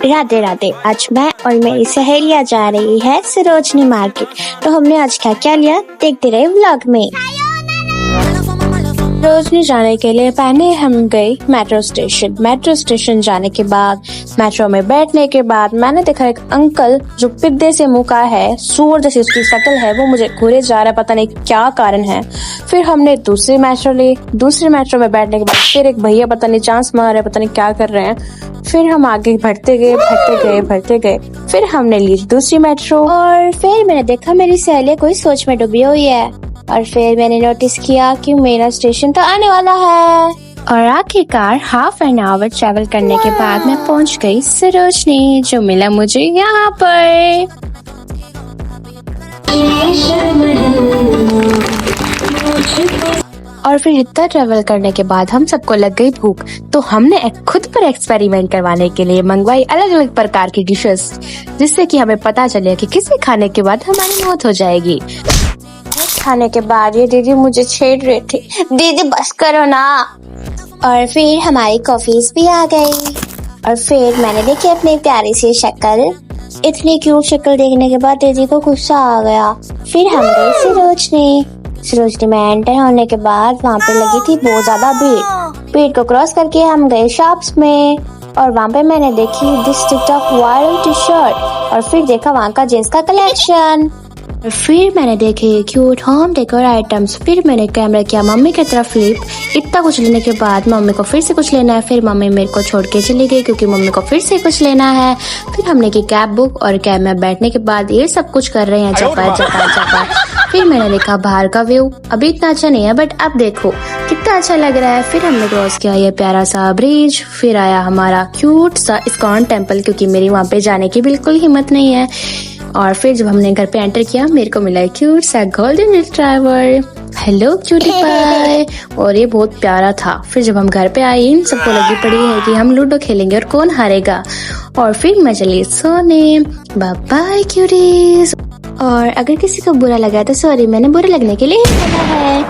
राधे राधे। आज मैं और मेरी सहेलियां जा रही है सरोजनी मार्केट। तो हमने आज क्या क्या लिया देखते रहे व्लॉग में। सरोजनी जाने के लिए पहले हम गए मेट्रो स्टेशन जाने के बाद मेट्रो में बैठने के बाद मैंने देखा एक अंकल जो पिद्दे से मुंह का है, सूअर जैसी उसकी शक्ल है, वो मुझे घूरे जा रहा है, पता नहीं क्या कारण है। फिर हमने दूसरी मेट्रो ली। दूसरी मेट्रो में बैठने के बाद फिर एक भैया पता नहीं चांस मार रहे, पता नहीं क्या कर रहे हैं। फिर हम आगे बढ़ते गए। फिर हमने ली दूसरी मेट्रो और फिर मैंने देखा मेरी सहेली कोई सोच में डूबी हुई है और फिर मैंने नोटिस किया कि मेरा स्टेशन तो आने वाला है। और आखिरकार हाफ एन आवर ट्रैवल करने के बाद मैं पहुंच गई सरोजनी, जो मिला मुझे यहाँ पर। और फिर इतना ट्रैवल करने के बाद हम सबको लग गई भूख, तो हमने खुद पर एक्सपेरिमेंट करवाने के लिए मंगवाई अलग अलग प्रकार की डिशेस, जिससे कि हमें पता चले कि किसी खाने के बाद हमारी मौत हो जाएगी। खाने के बाद ये दीदी मुझे छेड़ रही थी, दीदी बस करो ना। और फिर हमारी कॉफीज भी आ गई और फिर मैंने देखी अपनी प्यारी सी शक्ल। इतनी क्यूट शक्ल देखने के बाद दीदी को गुस्सा आ गया। फिर हम गए सरोजनी में एंटर होने के बाद वहाँ पे लगी थी बहुत ज्यादा भीड़ को क्रॉस करके हम गए शॉप्स में और वहाँ पे मैंने देखी this TikTok viral T shirt और फिर देखा वहाँ का जींस का कलेक्शन। फिर मैंने देखे क्यूट होम डेकोर आइटम्स। फिर मैंने कैमरा किया मम्मी की तरफ फ्लिप। इतना कुछ लेने के बाद मम्मी को फिर से कुछ लेना है। फिर मम्मी मेरे को छोड़ के चली गई क्योंकि मम्मी को फिर से कुछ लेना है। फिर हमने की कैब बुक और कैब में बैठने के बाद ये सब कुछ कर रहे हैं चपा। फिर मैंने देखा बाहर का व्यू, अभी इतना अच्छा नहीं है बट अब देखो कितना अच्छा लग रहा है। फिर हमने क्रॉस किया ये प्यारा सा ब्रिज। फिर आया हमारा क्यूट सा इस्कॉन टेम्पल, क्योंकि मेरी वहाँ पे जाने की बिल्कुल हिम्मत नहीं है। और फिर जब हमने घर पे एंटर किया मेरे को मिला क्यूट सा golden retriever. Hello cutie pie, और ये बहुत प्यारा था। फिर जब हम घर पे आए इन सबको लगी पड़ी है कि हम लूडो खेलेंगे और कौन हारेगा। और फिर मैं चली सोने। Bye bye cuties. और अगर किसी को बुरा लगा तो सॉरी, मैंने बुरा लगने के लिए बोला है।